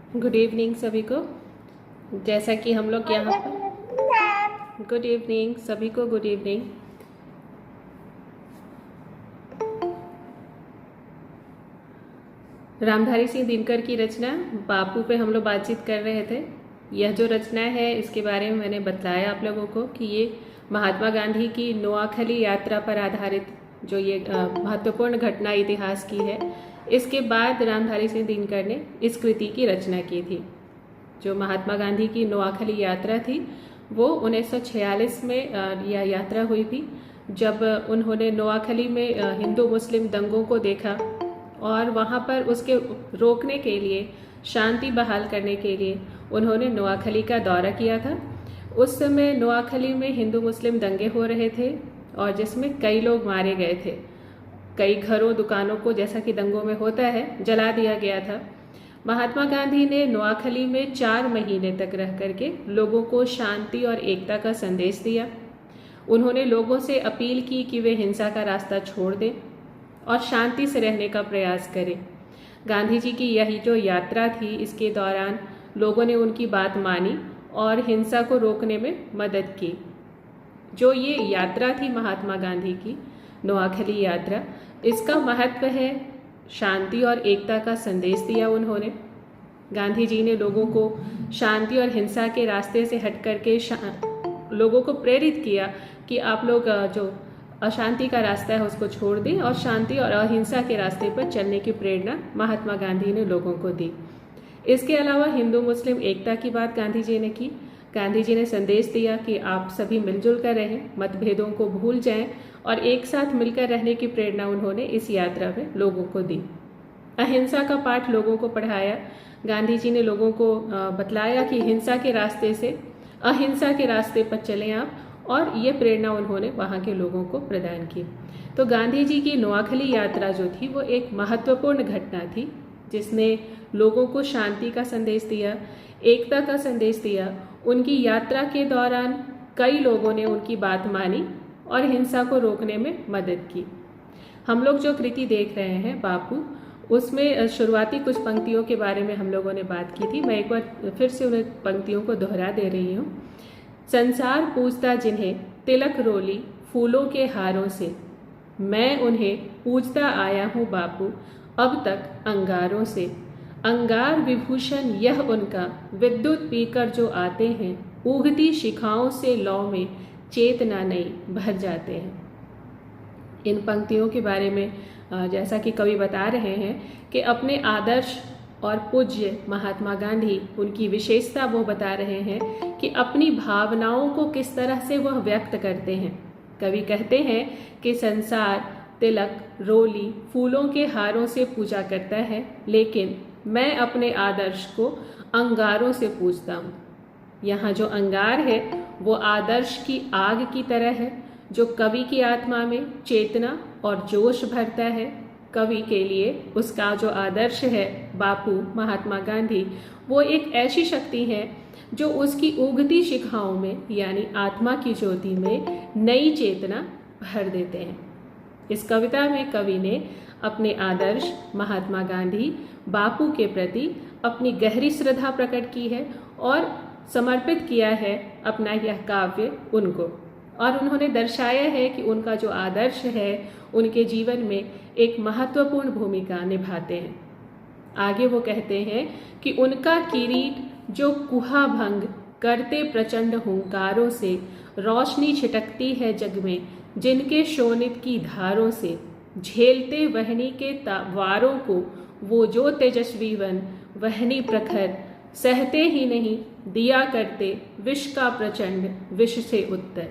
Good evening सभी को। जैसा कि हम लोग यहाँ पर गुड इवनिंग सभी को, गुड इवनिंग। रामधारी सिंह दिनकर की रचना बापू पे हम लोग बातचीत कर रहे थे। यह जो रचना है इसके बारे में मैंने बताया आप लोगों को कि ये महात्मा गांधी की नोआखली यात्रा पर आधारित जो ये महत्वपूर्ण घटना इतिहास की है। इसके बाद रामधारी सिंह दिनकर ने इस कृति की रचना की थी। जो महात्मा गांधी की नोआखली यात्रा थी वो 1946 में यह यात्रा हुई थी, जब उन्होंने नोआखली में हिंदू मुस्लिम दंगों को देखा और वहाँ पर उसके रोकने के लिए, शांति बहाल करने के लिए उन्होंने नोआखली का दौरा किया था। उस समय नोआखली में हिंदू मुस्लिम दंगे हो रहे थे और जिसमें कई लोग मारे गए थे। कई घरों दुकानों को, जैसा कि दंगों में होता है, जला दिया गया था। महात्मा गांधी ने नोआखली में 4 महीने तक रह करके लोगों को शांति और एकता का संदेश दिया। उन्होंने लोगों से अपील की कि वे हिंसा का रास्ता छोड़ दें और शांति से रहने का प्रयास करें। गांधी जी की यही जो यात्रा थी, इसके दौरान लोगों ने उनकी बात मानी और हिंसा को रोकने में मदद की। जो ये यात्रा थी महात्मा गांधी की नोआखली यात्रा, इसका महत्व है शांति और एकता का संदेश दिया उन्होंने। गांधी जी ने लोगों को शांति और हिंसा के रास्ते से हट करके लोगों को प्रेरित किया कि आप लोग जो अशांति का रास्ता है उसको छोड़ दें और शांति और अहिंसा के रास्ते पर चलने की प्रेरणा महात्मा गांधी ने लोगों को दी। इसके अलावा हिंदू मुस्लिम एकता की बात गांधी जी ने की। गांधी जी ने संदेश दिया कि आप सभी मिलजुल कर रहें, मतभेदों को भूल जाएं और एक साथ मिलकर रहने की प्रेरणा उन्होंने इस यात्रा में लोगों को दी। अहिंसा का पाठ लोगों को पढ़ाया। गांधी जी ने लोगों को बतलाया कि हिंसा के रास्ते से अहिंसा के रास्ते पर चलें आप, और ये प्रेरणा उन्होंने वहाँ के लोगों को प्रदान की। तो गांधी जी की नोआखली यात्रा जो थी वो एक महत्वपूर्ण घटना थी, जिसने लोगों को शांति का संदेश दिया, एकता का संदेश दिया। उनकी यात्रा के दौरान कई लोगों ने उनकी बात मानी और हिंसा को रोकने में मदद की। हम लोग जो कृति देख रहे हैं बापू, उसमें शुरुआती कुछ पंक्तियों के बारे में हम लोगों ने बात की थी। मैं एक बार फिर से उन पंक्तियों को दोहरा दे रही हूँ। संसार पूजता जिन्हें तिलक रोली फूलों के हारों से, मैं उन्हें पूजता आया हूँ बापू अब तक अंगारों से। अंगार विभूषण यह उनका, विद्युत पीकर जो आते हैं, उगती शिखाओं से लौ में चेतना नई भर जाते हैं। इन पंक्तियों के बारे में जैसा कि कवि बता रहे हैं कि अपने आदर्श और पूज्य महात्मा गांधी, उनकी विशेषता वो बता रहे हैं कि अपनी भावनाओं को किस तरह से वह व्यक्त करते हैं। कवि कहते हैं कि संसार तिलक रोली फूलों के हारों से पूजा करता है, लेकिन मैं अपने आदर्श को अंगारों से पूजता हूँ। यहाँ जो अंगार है वो आदर्श की आग की तरह है, जो कवि की आत्मा में चेतना और जोश भरता है। कवि के लिए उसका जो आदर्श है बापू महात्मा गांधी, वो एक ऐसी शक्ति है जो उसकी उगती शिखाओं में, यानी आत्मा की ज्योति में नई चेतना भर देते हैं। इस कविता में कवि ने अपने आदर्श महात्मा गांधी बापू के प्रति अपनी गहरी श्रद्धा प्रकट की है और समर्पित किया है अपना यह काव्य उनको। और उन्होंने दर्शाया है कि उनका जो आदर्श है उनके जीवन में एक महत्वपूर्ण भूमिका निभाते हैं। आगे वो कहते हैं कि उनका किरीट जो कुहा भंग करते प्रचंड हुंकारों से, रोशनी छिटकती है जग में जिनके शोणित की धारों से, झेलते वहनी के वारों को वो जो तेजस्वी वन, वहनी प्रखर सहते ही नहीं दिया करते विष का प्रचंड विष से उत्तर।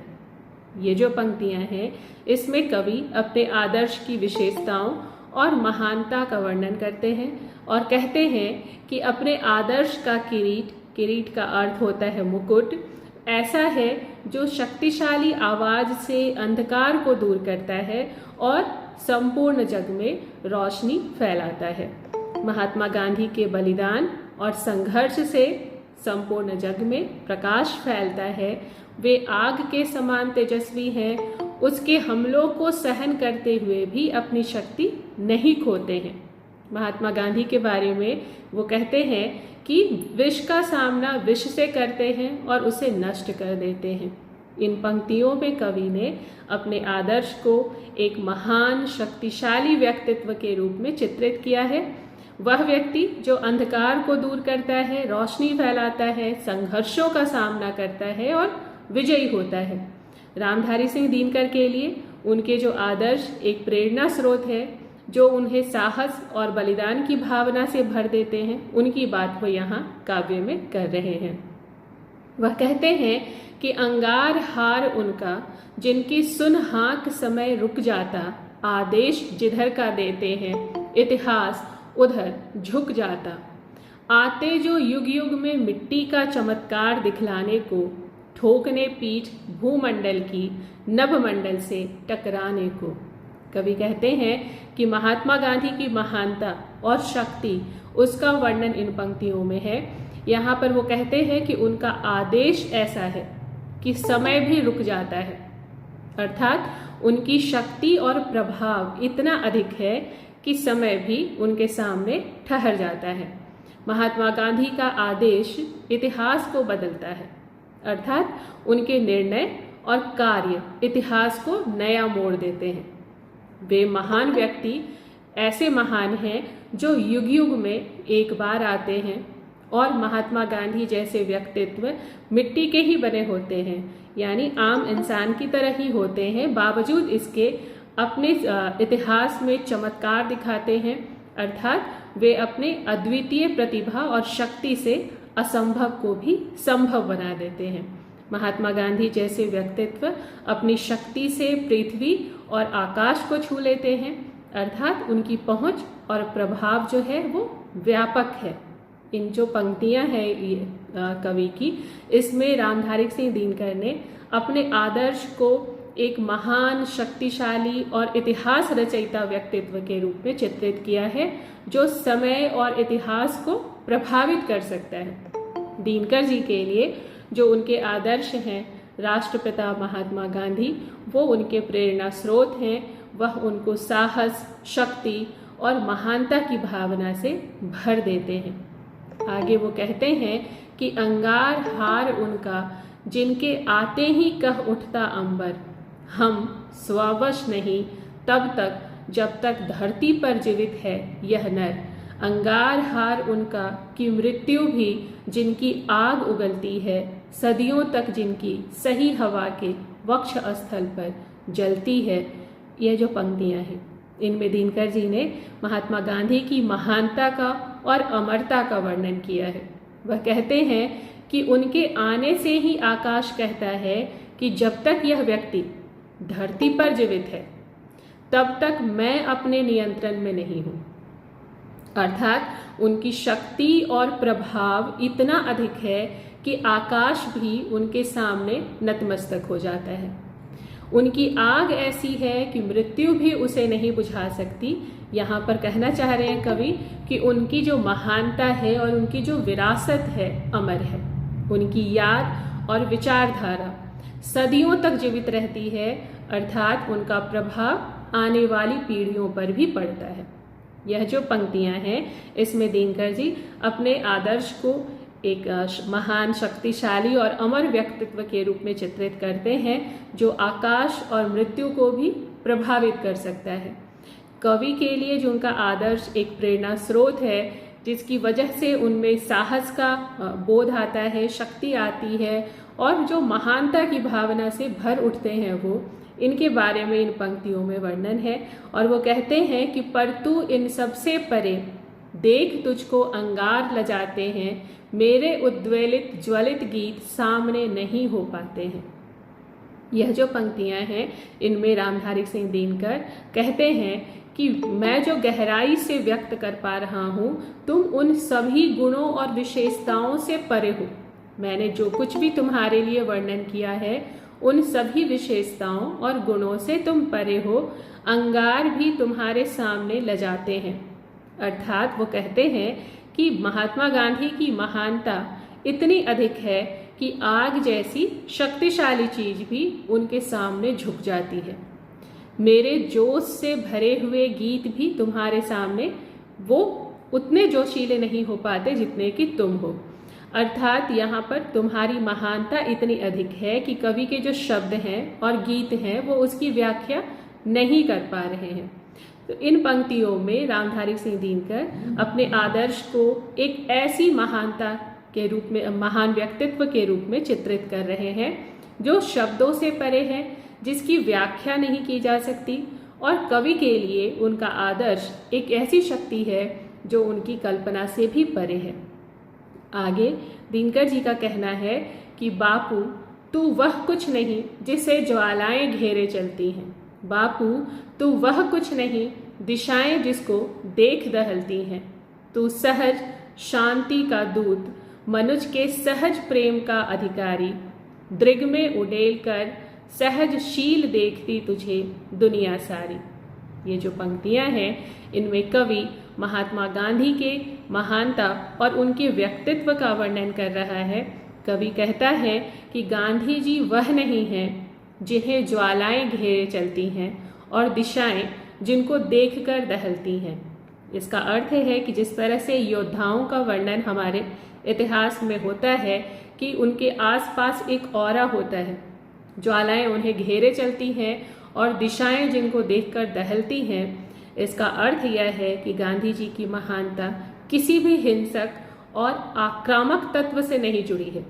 ये जो पंक्तियां हैं इसमें कवि अपने आदर्श की विशेषताओं और महानता का वर्णन करते हैं और कहते हैं कि अपने आदर्श का किरीट, किरीट का अर्थ होता है मुकुट, ऐसा है जो शक्तिशाली आवाज से अंधकार को दूर करता है और संपूर्ण जग में रोशनी फैलाता है। महात्मा गांधी के बलिदान और संघर्ष से संपूर्ण जग में प्रकाश फैलता है। वे आग के समान तेजस्वी हैं, उसके हमलों को सहन करते हुए भी अपनी शक्ति नहीं खोते हैं। महात्मा गांधी के बारे में वो कहते हैं कि विष का सामना विष से करते हैं और उसे नष्ट कर देते हैं। इन पंक्तियों में कवि ने अपने आदर्श को एक महान शक्तिशाली व्यक्तित्व के रूप में चित्रित किया है। वह व्यक्ति जो अंधकार को दूर करता है, रोशनी फैलाता है, संघर्षों का सामना करता है और विजयी होता है। रामधारी सिंह दिनकर के लिए उनके जो आदर्श एक प्रेरणा स्रोत है, जो उन्हें साहस और बलिदान की भावना से भर देते हैं, उनकी बात वो यहाँ काव्य में कर रहे हैं। वह कहते हैं कि अंगार हार उनका, जिनकी सुन हाँक समय रुक जाता, आदेश जिधर का देते हैं, इतिहास उधर झुक जाता। आते जो युग युग में मिट्टी का चमत्कार दिखलाने को, ठोकने पीठ भूमंडल की, नभमंडल से टकराने को। कवि कहते हैं कि महात्मा गांधी की महानता और शक्ति, उसका वर्णन इन पंक्तियों में है। यहाँ पर वो कहते हैं कि उनका आदेश ऐसा है कि समय भी रुक जाता है, अर्थात उनकी शक्ति और प्रभाव इतना अधिक है कि समय भी उनके सामने ठहर जाता है। महात्मा गांधी का आदेश इतिहास को बदलता है, अर्थात उनके निर्णय और कार्य इतिहास को नया मोड़ देते हैं। वे महान व्यक्ति ऐसे महान हैं जो युग युग में एक बार आते हैं, और महात्मा गांधी जैसे व्यक्तित्व मिट्टी के ही बने होते हैं, यानी आम इंसान की तरह ही होते हैं। बावजूद इसके अपने इतिहास में चमत्कार दिखाते हैं, अर्थात वे अपने अद्वितीय प्रतिभा और शक्ति से असंभव को भी संभव बना देते हैं। महात्मा गांधी जैसे व्यक्तित्व अपनी शक्ति से पृथ्वी और आकाश को छू लेते हैं, अर्थात उनकी पहुंच और प्रभाव जो है वो व्यापक है। इन जो पंक्तियां हैं कवि की, इसमें रामधारी सिंह दिनकर ने अपने आदर्श को एक महान शक्तिशाली और इतिहास रचयिता व्यक्तित्व के रूप में चित्रित किया है, जो समय और इतिहास को प्रभावित कर सकता है। दिनकर जी के लिए जो उनके आदर्श हैं राष्ट्रपिता महात्मा गांधी, वो उनके प्रेरणा स्रोत हैं। वह उनको साहस, शक्ति और महानता की भावना से भर देते हैं। आगे वो कहते हैं कि अंगार हार उनका, जिनके आते ही कह उठता अंबर, हम स्ववश नहीं तब तक जब तक धरती पर जीवित है यह नर। अंगार हार उनका कि मृत्यु भी जिनकी आग उगलती है, सदियों तक जिनकी सही हवा के वक्ष स्थल पर जलती है। यह जो पंक्तियां हैं, इनमें दिनकर जी ने महात्मा गांधी की महानता का और अमरता का वर्णन किया है। वह कहते हैं कि उनके आने से ही आकाश कहता है कि जब तक यह व्यक्ति धरती पर जीवित है तब तक मैं अपने नियंत्रण में नहीं हूँ, अर्थात उनकी शक्ति और प्रभाव इतना अधिक है कि आकाश भी उनके सामने नतमस्तक हो जाता है। उनकी आग ऐसी है कि मृत्यु भी उसे नहीं बुझा सकती। यहाँ पर कहना चाह रहे हैं कवि कि उनकी जो महानता है और उनकी जो विरासत है अमर है। उनकी याद और विचारधारा सदियों तक जीवित रहती है, अर्थात उनका प्रभाव आने वाली पीढ़ियों पर भी पड़ता है। यह जो पंक्तियां हैं, इसमें दिनकर जी अपने आदर्श को एक महान शक्तिशाली और अमर व्यक्तित्व के रूप में चित्रित करते हैं, जो आकाश और मृत्यु को भी प्रभावित कर सकता है। कवि के लिए जो उनका आदर्श एक प्रेरणा स्रोत है, जिसकी वजह से उनमें साहस का बोध आता है, शक्ति आती है और जो महानता की भावना से भर उठते हैं, वो इनके बारे में इन पंक्तियों में वर्णन है। और वो कहते हैं कि पर तू इन सबसे परे, देख तुझको अंगार लजाते हैं, मेरे उद्वेलित ज्वलित गीत सामने नहीं हो पाते हैं। यह जो पंक्तियां हैं, इनमें रामधारी सिंह दिनकर कहते हैं कि मैं जो गहराई से व्यक्त कर पा रहा हूँ, तुम उन सभी गुणों और विशेषताओं से परे हो। मैंने जो कुछ भी तुम्हारे लिए वर्णन किया है, उन सभी विशेषताओं और गुणों से तुम परे हो। अंगार भी तुम्हारे सामने लजाते हैं। अर्थात वो कहते हैं कि महात्मा गांधी की महानता इतनी अधिक है कि आग जैसी शक्तिशाली चीज भी उनके सामने झुक जाती है। मेरे जोश से भरे हुए गीत भी तुम्हारे सामने वो उतने जोशीले नहीं हो पाते जितने कि तुम हो। अर्थात यहाँ पर तुम्हारी महानता इतनी अधिक है कि कवि के जो शब्द हैं और गीत हैं वो उसकी व्याख्या नहीं कर पा रहे हैं। तो इन पंक्तियों में रामधारी सिंह दिनकर अपने आदर्श को एक ऐसी महानता के रूप में, महान व्यक्तित्व के रूप में चित्रित कर रहे हैं जो शब्दों से परे है, जिसकी व्याख्या नहीं की जा सकती, और कवि के लिए उनका आदर्श एक ऐसी शक्ति है जो उनकी कल्पना से भी परे है। आगे दिनकर जी का कहना है कि बापू तू वह कुछ नहीं जिसे ज्वालाएं घेरे चलती हैं, बापू तू वह कुछ नहीं दिशाएं जिसको देख दहलती हैं, तू सहज शांति का दूत मनुज के सहज प्रेम का अधिकारी, दृग में उड़ेल कर सहज शील देखती तुझे दुनिया सारी। ये जो पंक्तियां हैं इनमें कवि महात्मा गांधी के महानता और उनके व्यक्तित्व का वर्णन कर रहा है। कवि कहता है कि गांधी जी वह नहीं हैं जिन्हें ज्वालाएं घेरे चलती हैं और दिशाएं जिनको देखकर दहलती हैं। इसका अर्थ है कि जिस तरह से योद्धाओं का वर्णन हमारे इतिहास में होता है कि उनके आसपास एक ऑरा होता है, ज्वालाएं उन्हें घेरे चलती हैं और दिशाएं जिनको देखकर दहलती हैं, इसका अर्थ यह है कि गांधी जी की महानता किसी भी हिंसक और आक्रामक तत्व से नहीं जुड़ी है,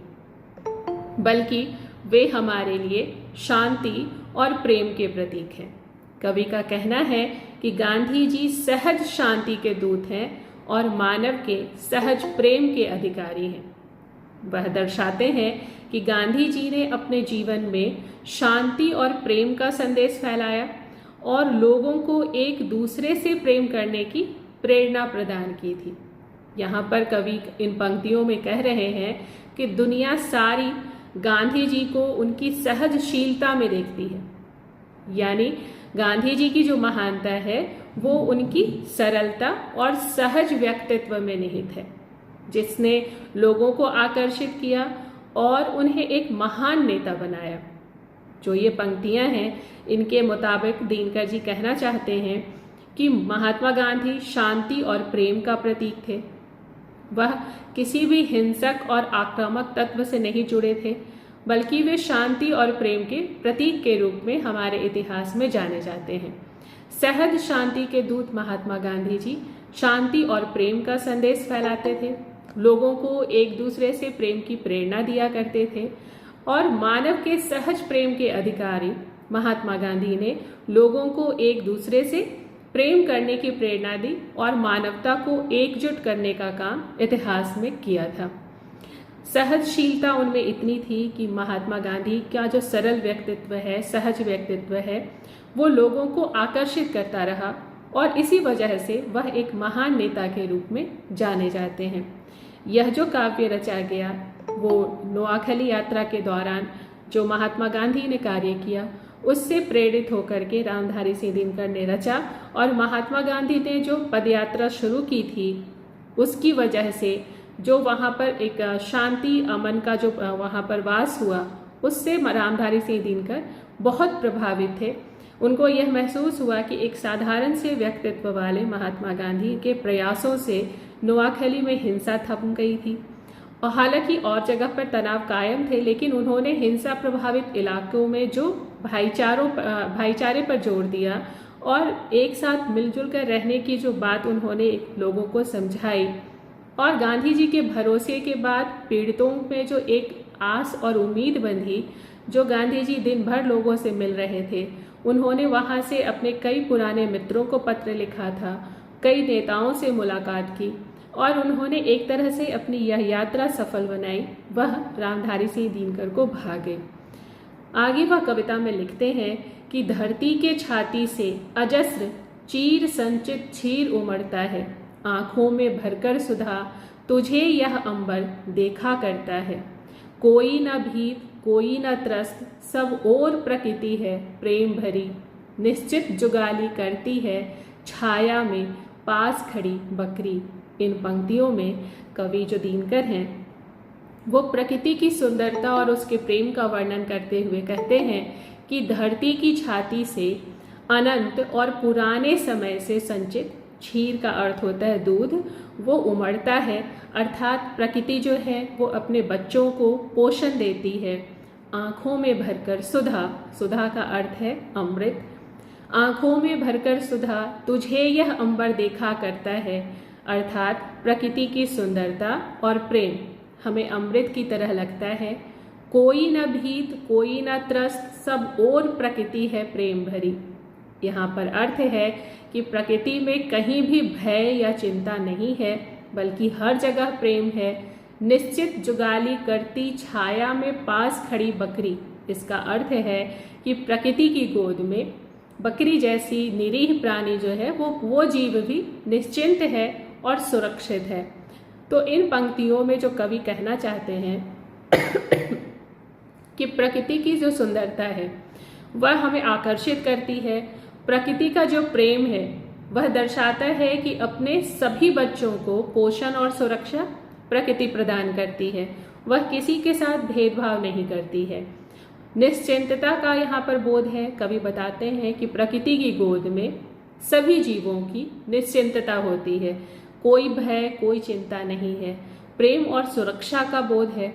बल्कि वे हमारे लिए शांति और प्रेम के प्रतीक हैं। कवि का कहना है कि गांधी जी सहज शांति के दूत हैं और मानव के सहज प्रेम के अधिकारी हैं। वह दर्शाते हैं कि गांधी जी ने अपने जीवन में शांति और प्रेम का संदेश फैलाया और लोगों को एक दूसरे से प्रेम करने की प्रेरणा प्रदान की थी। यहाँ पर कवि इन पंक्तियों में कह रहे हैं कि दुनिया सारी गांधी जी को उनकी सहजशीलता में देखती है, यानी गांधी जी की जो महानता है वो उनकी सरलता और सहज व्यक्तित्व में निहित है, जिसने लोगों को आकर्षित किया और उन्हें एक महान नेता बनाया। जो ये पंक्तियां हैं इनके मुताबिक दिनकर जी कहना चाहते हैं कि महात्मा गांधी शांति और प्रेम का प्रतीक थे। वह किसी भी हिंसक और आक्रामक तत्व से नहीं जुड़े थे, बल्कि वे शांति और प्रेम के प्रतीक के रूप में हमारे इतिहास में जाने जाते हैं। सहज शांति के दूत महात्मा गांधी जी शांति और प्रेम का संदेश फैलाते थे, लोगों को एक दूसरे से प्रेम की प्रेरणा दिया करते थे और मानव के सहज प्रेम के अधिकारी महात्मा गांधी ने लोगों को एक दूसरे से प्रेम करने की प्रेरणा दी और मानवता को एकजुट करने का काम इतिहास में किया था। सहजशीलता उनमें इतनी थी कि महात्मा गांधी का जो सरल व्यक्तित्व है, सहज व्यक्तित्व है, वो लोगों को आकर्षित करता रहा और इसी वजह से वह एक महान नेता के रूप में जाने जाते हैं। यह जो काव्य रचा गया वो नोआखली यात्रा के दौरान जो महात्मा गांधी ने कार्य किया उससे प्रेरित होकर के रामधारी सिंह दिनकर ने रचा, और महात्मा गांधी ने जो पदयात्रा शुरू की थी उसकी वजह से जो वहाँ पर एक शांति अमन का जो वहाँ पर वास हुआ उससे रामधारी सिंह दिनकर बहुत प्रभावित थे। उनको यह महसूस हुआ कि एक साधारण से व्यक्तित्व वाले महात्मा गांधी के प्रयासों से नोआखली में हिंसा थम गई थी, और हालांकि और जगह पर तनाव कायम थे, लेकिन उन्होंने हिंसा प्रभावित इलाकों में जो भाईचारे पर जोर दिया और एक साथ मिलजुल कर रहने की जो बात उन्होंने लोगों को समझाई, और गांधी जी के भरोसे के बाद पीड़ितों में जो एक आस और उम्मीद बंधी, जो गांधी जी दिन भर लोगों से मिल रहे थे, उन्होंने वहाँ से अपने कई पुराने मित्रों को पत्र लिखा था, कई नेताओं से मुलाकात की और उन्होंने एक तरह से अपनी यह यात्रा सफल बनाई। वह रामधारी सिंह दिनकर को भागे। आगे वह कविता में लिखते हैं कि धरती के छाती से अजस्र चीर संचित क्षीर उमड़ता है, आँखों में भरकर सुधा तुझे यह अंबर देखा करता है, कोई न भीत कोई न त्रस्त सब और प्रकृति है प्रेम भरी, निश्चित जुगाली करती है छाया में पास खड़ी बकरी। इन पंक्तियों में कवि जो दिनकर हैं वो प्रकृति की सुंदरता और उसके प्रेम का वर्णन करते हुए कहते हैं कि धरती की छाती से अनंत और पुराने समय से संचित क्षीर का अर्थ होता है दूध, वो उमड़ता है, अर्थात प्रकृति जो है वो अपने बच्चों को पोषण देती है। आँखों में भरकर सुधा, सुधा का अर्थ है अमृत, आँखों में भरकर सुधा तुझे यह अंबर देखा करता है, अर्थात प्रकृति की सुंदरता और प्रेम हमें अमृत की तरह लगता है। कोई न भीत कोई न त्रस्त, सब और प्रकृति है प्रेम भरी। यहाँ पर अर्थ है कि प्रकृति में कहीं भी भय या चिंता नहीं है, बल्कि हर जगह प्रेम है। निश्चित जुगाली करती छाया में पास खड़ी बकरी, इसका अर्थ है कि प्रकृति की गोद में बकरी जैसी निरीह प्राणी जो है वो जीव भी निश्चिंत है और सुरक्षित है। तो इन पंक्तियों में जो कवि कहना चाहते हैं कि प्रकृति की जो सुंदरता है वह हमें आकर्षित करती है। प्रकृति का जो प्रेम है वह दर्शाता है कि अपने सभी बच्चों को पोषण और सुरक्षा प्रकृति प्रदान करती है, वह किसी के साथ भेदभाव नहीं करती है। निश्चिंतता का यहाँ पर बोध है। कवि बताते हैं कि प्रकृति की गोद में सभी जीवों की निश्चिंतता होती है, कोई भय कोई चिंता नहीं है। प्रेम और सुरक्षा का बोध है।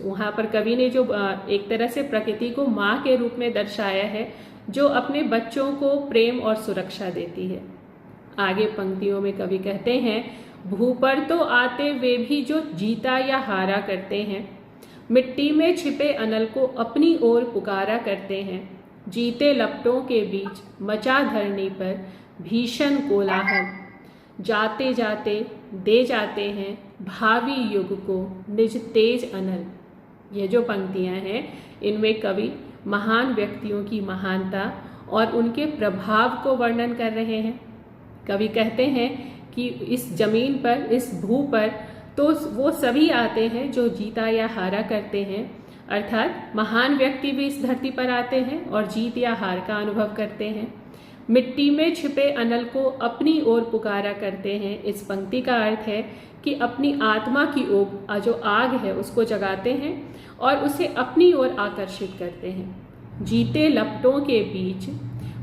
वहाँ पर कवि ने जो एक तरह से प्रकृति को माँ के रूप में दर्शाया है, जो अपने बच्चों को प्रेम और सुरक्षा देती है। आगे पंक्तियों में कवि कहते हैं, भू पर तो आते वे भी जो जीता या हारा करते हैं, मिट्टी में छिपे अनल को अपनी ओर पुकारा करते हैं। जीते लपटों के बीच मचा धरनी पर भीषण कोलाहल, जाते जाते दे जाते हैं भावी युग को निज तेज अनल। ये जो पंक्तियां हैं इनमें कवि महान व्यक्तियों की महानता और उनके प्रभाव को वर्णन कर रहे हैं। कवि कहते हैं कि इस जमीन पर, इस भू पर तो वो सभी आते हैं जो जीता या हारा करते हैं, अर्थात महान व्यक्ति भी इस धरती पर आते हैं और जीत या हार का अनुभव करते हैं। मिट्टी में छिपे अनल को अपनी ओर पुकारा करते हैं। इस पंक्ति का अर्थ है कि अपनी आत्मा की ओर जो आग है उसको जगाते हैं और उसे अपनी ओर आकर्षित करते हैं। जीते लपटों के बीच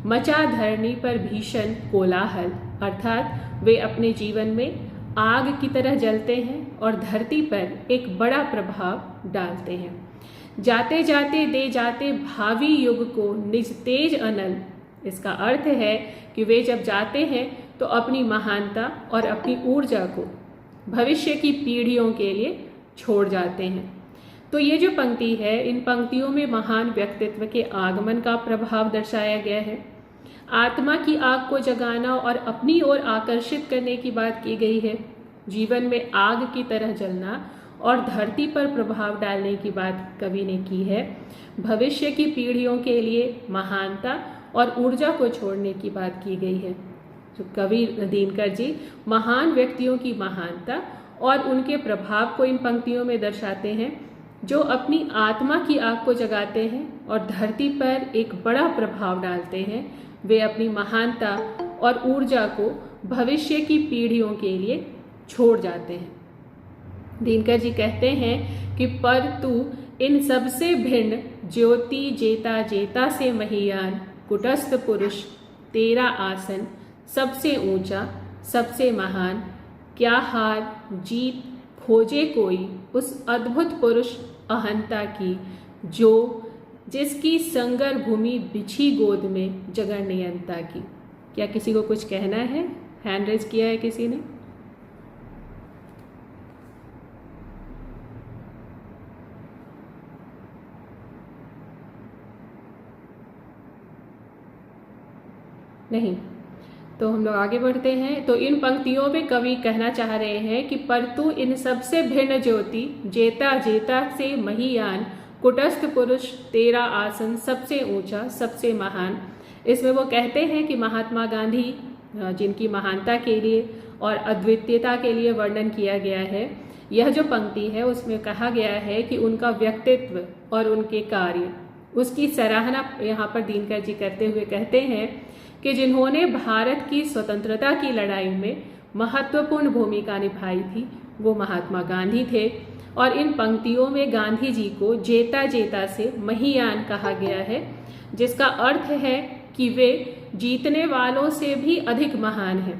मचा धरनी पर भीषण कोलाहल, अर्थात वे अपने जीवन में आग की तरह जलते हैं और धरती पर एक बड़ा प्रभाव डालते हैं। जाते जाते दे जाते भावी युग को निज तेज अनल, इसका अर्थ है कि वे जब जाते हैं तो अपनी महानता और अपनी ऊर्जा को भविष्य की पीढ़ियों के लिए छोड़ जाते हैं। तो ये जो पंक्ति है, इन पंक्तियों में महान व्यक्तित्व के आगमन का प्रभाव दर्शाया गया है। आत्मा की आग को जगाना और अपनी ओर आकर्षित करने की बात की गई है। जीवन में आग की तरह जलना और धरती पर प्रभाव डालने की बात कवि ने की है। भविष्य की पीढ़ियों के लिए महानता और ऊर्जा को छोड़ने की बात की गई है। जो कवि दिनकर जी महान व्यक्तियों की महानता और उनके प्रभाव को इन पंक्तियों में दर्शाते हैं, जो अपनी आत्मा की आग को जगाते हैं और धरती पर एक बड़ा प्रभाव डालते हैं। वे अपनी महानता और ऊर्जा को भविष्य की पीढ़ियों के लिए छोड़ जाते हैं। दिनकर जी कहते हैं कि पर तू इन सबसे भिन्न ज्योति जेता जेता से महियान, कुटस्थ पुरुष तेरा आसन सबसे ऊंचा सबसे महान, क्या हार जीत खोजे कोई उस अद्भुत पुरुष अहंता की, जो जिसकी संगर भूमि बिछी गोद में जगह नियंता की। क्या किसी को कुछ कहना है? हैंड रेज किया है किसी ने? नहीं, तो हम लोग आगे बढ़ते हैं। तो इन पंक्तियों में कवि कहना चाह रहे हैं कि परतु इन सबसे भिन्न ज्योति जेता जेता से महियान, कुटस्थ पुरुष तेरा आसन सबसे ऊंचा सबसे महान। इसमें वो कहते हैं कि महात्मा गांधी जिनकी महानता के लिए और अद्वितीयता के लिए वर्णन किया गया है, यह जो पंक्ति है उसमें कहा गया है कि उनका व्यक्तित्व और उनके कार्य, उसकी सराहना यहाँ पर दिनकर जी करते हुए कहते हैं कि जिन्होंने भारत की स्वतंत्रता की लड़ाई में महत्वपूर्ण भूमिका निभाई थी वो महात्मा गांधी थे। और इन पंक्तियों में गांधी जी को जेता जेता से महियान कहा गया है, जिसका अर्थ है कि वे जीतने वालों से भी अधिक महान हैं।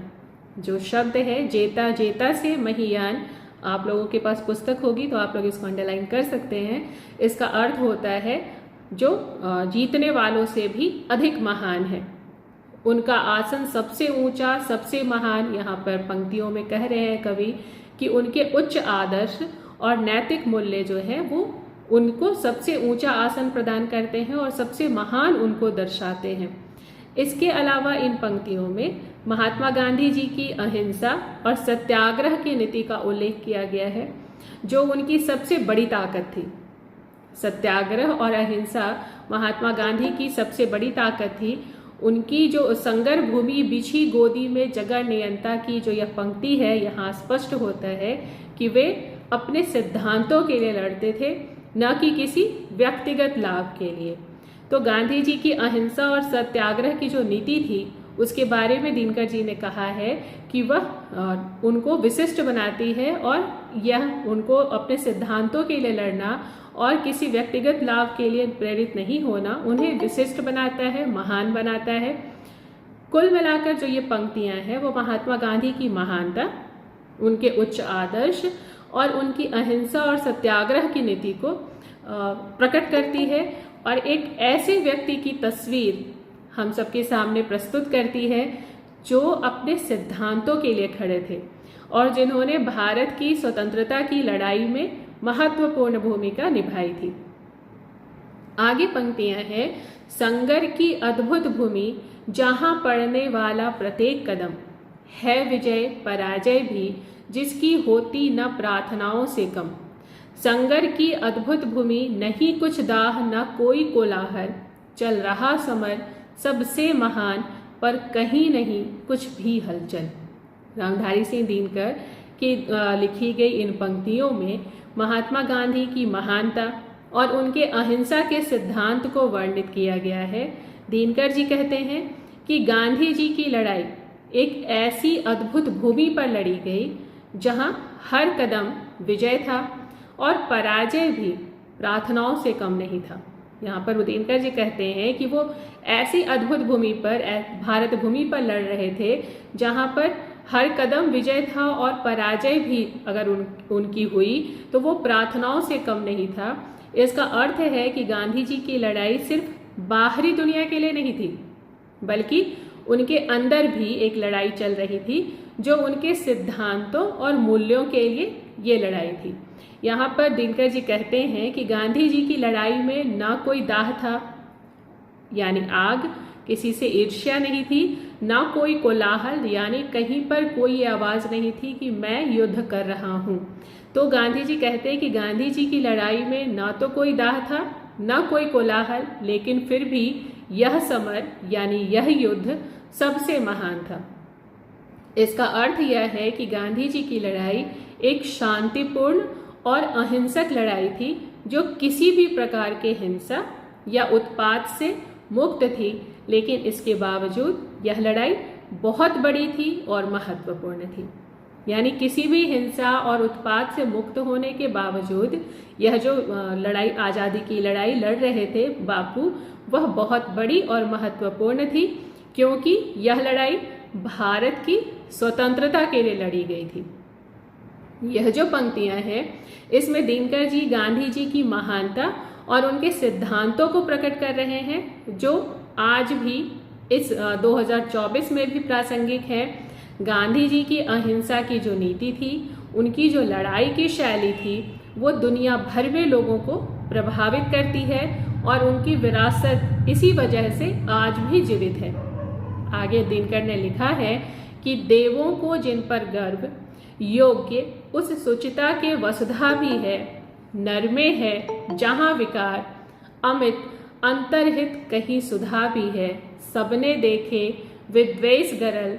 जो शब्द है जेता जेता से महियान, आप लोगों के पास पुस्तक होगी तो आप लोग इसको अंडरलाइन कर सकते हैं। इसका अर्थ होता है जो जीतने वालों से भी अधिक महान है, उनका आसन सबसे ऊंचा, सबसे महान। यहाँ पर पंक्तियों में कह रहे हैं कवि कि उनके उच्च आदर्श और नैतिक मूल्य जो है वो उनको सबसे ऊंचा आसन प्रदान करते हैं और सबसे महान उनको दर्शाते हैं। इसके अलावा इन पंक्तियों में महात्मा गांधी जी की अहिंसा और सत्याग्रह की नीति का उल्लेख किया गया है, जो उनकी सबसे बड़ी ताकत थी। सत्याग्रह और अहिंसा महात्मा गांधी की सबसे बड़ी ताकत थी। उनकी जो संगर भूमि बिछी गोदी में जगह नियंता की जो यह पंक्ति है, यहाँ स्पष्ट होता है कि वे अपने सिद्धांतों के लिए लड़ते थे, न कि किसी व्यक्तिगत लाभ के लिए। तो गांधी जी की अहिंसा और सत्याग्रह की जो नीति थी उसके बारे में दिनकर जी ने कहा है कि वह उनको विशिष्ट बनाती है और यह उनको अपने सिद्धांतों के लिए लड़ना और किसी व्यक्तिगत लाभ के लिए प्रेरित नहीं होना उन्हें विशिष्ट बनाता है, महान बनाता है। कुल मिलाकर जो ये पंक्तियां हैं वो महात्मा गांधी की महानता, उनके उच्च आदर्श और उनकी अहिंसा और सत्याग्रह की नीति को प्रकट करती है और एक ऐसे व्यक्ति की तस्वीर हम सबके सामने प्रस्तुत करती है जो अपने सिद्धांतों के लिए खड़े थे और जिन्होंने भारत की स्वतंत्रता की लड़ाई में महत्वपूर्ण भूमिका निभाई थी। आगे पंक्तियां हैं, संगर की अद्भुत भूमि जहां पड़ने वाला प्रत्येक कदम है विजय पराजय भी, जिसकी होती न प्रार्थनाओं से कम। संगर की अद्भुत भूमि, नहीं कुछ दाह न कोई कोलाहल, चल रहा समर सबसे महान, पर कहीं नहीं कुछ भी हलचल। रामधारी सिंह दिनकर की लिखी गई इन पंक्तियों में महात्मा गांधी की महानता और उनके अहिंसा के सिद्धांत को वर्णित किया गया है। दिनकर जी कहते हैं कि गांधी जी की लड़ाई एक ऐसी अद्भुत भूमि पर लड़ी गई जहां हर कदम विजय था और पराजय भी प्रार्थनाओं से कम नहीं था। यहाँ पर दिनकर जी कहते हैं कि वो ऐसी अद्भुत भूमि पर, भारत भूमि पर लड़ रहे थे जहाँ पर हर कदम विजय था और पराजय भी अगर उनकी हुई तो वो प्रार्थनाओं से कम नहीं था। इसका अर्थ है कि गांधी जी की लड़ाई सिर्फ बाहरी दुनिया के लिए नहीं थी, बल्कि उनके अंदर भी एक लड़ाई चल रही थी जो उनके सिद्धांतों और मूल्यों के लिए ये लड़ाई थी। यहाँ पर दिनकर जी कहते हैं कि गांधी जी की लड़ाई में ना कोई दाह था यानी आग, किसी से ईर्ष्या नहीं थी, ना कोई कोलाहल यानी कहीं पर कोई आवाज नहीं थी कि मैं युद्ध कर रहा हूँ। तो गांधी जी कहते हैं कि गांधी जी की लड़ाई में ना तो कोई दाह था ना कोई कोलाहल, लेकिन फिर भी यह समर यानी यह युद्ध सबसे महान था। इसका अर्थ यह है कि गांधी जी की लड़ाई एक शांतिपूर्ण और अहिंसक लड़ाई थी जो किसी भी प्रकार के हिंसा या उत्पात से मुक्त थी, लेकिन इसके बावजूद यह लड़ाई बहुत बड़ी थी और महत्वपूर्ण थी। यानी किसी भी हिंसा और उत्पात से मुक्त होने के बावजूद यह जो लड़ाई, आज़ादी की लड़ाई लड़ रहे थे बापू, वह बहुत बड़ी और महत्वपूर्ण थी क्योंकि यह लड़ाई भारत की स्वतंत्रता के लिए लड़ी गई थी। यह जो पंक्तियां हैं इसमें दिनकर जी गांधी जी की महानता और उनके सिद्धांतों को प्रकट कर रहे हैं जो आज भी इस 2024 में भी प्रासंगिक है। गांधी जी की अहिंसा की जो नीति थी, उनकी जो लड़ाई की शैली थी, वो दुनिया भर में लोगों को प्रभावित करती है और उनकी विरासत इसी वजह से आज भी जीवित है। आगे दिनकर ने लिखा है कि देवों को जिन पर गर्व योग्य उस सुचिता के वसुधा भी है, नर में है जहाँ विकार अमित अंतर्हित कहीं सुधा भी है। सबने देखे विद्वेष गरल,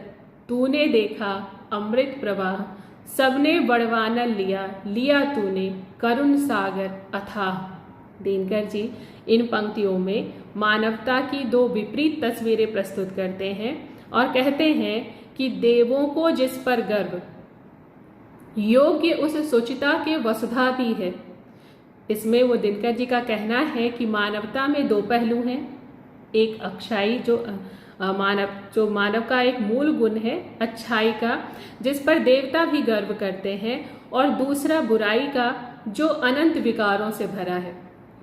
तूने देखा अमृत प्रवाह, सबने बड़वानल लिया लिया तूने करुण सागर अथाह। दिनकर जी इन पंक्तियों में मानवता की दो विपरीत तस्वीरें प्रस्तुत करते हैं और कहते हैं कि देवों को जिस पर गर्व योग्य उस सुचिता के वसुधा भी है। इसमें वो दिनकर जी का कहना है कि मानवता में दो पहलू हैं, एक अक्षाई जो मानव का एक मूल गुण है अच्छाई का, जिस पर देवता भी गर्व करते हैं, और दूसरा बुराई का जो अनंत विकारों से भरा है।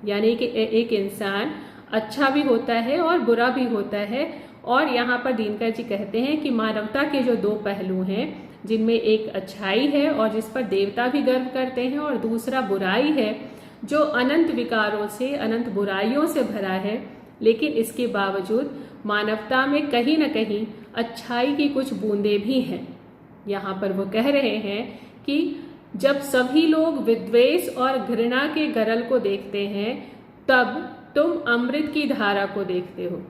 यानी कि एक इंसान अच्छा भी होता है और बुरा भी होता है। और यहाँ पर दिनकर जी कहते हैं कि मानवता के जो दो पहलू हैं, जिनमें एक अच्छाई है और जिस पर देवता भी गर्व करते हैं, और दूसरा बुराई है जो अनंत विकारों से, अनंत बुराइयों से भरा है, लेकिन इसके बावजूद मानवता में कहीं न कहीं अच्छाई की कुछ बूंदें भी हैं। यहाँ पर वो कह रहे हैं कि जब सभी लोग विद्वेष और घृणा के गरल को देखते हैं, तब तुम अमृत की धारा को देखते हो।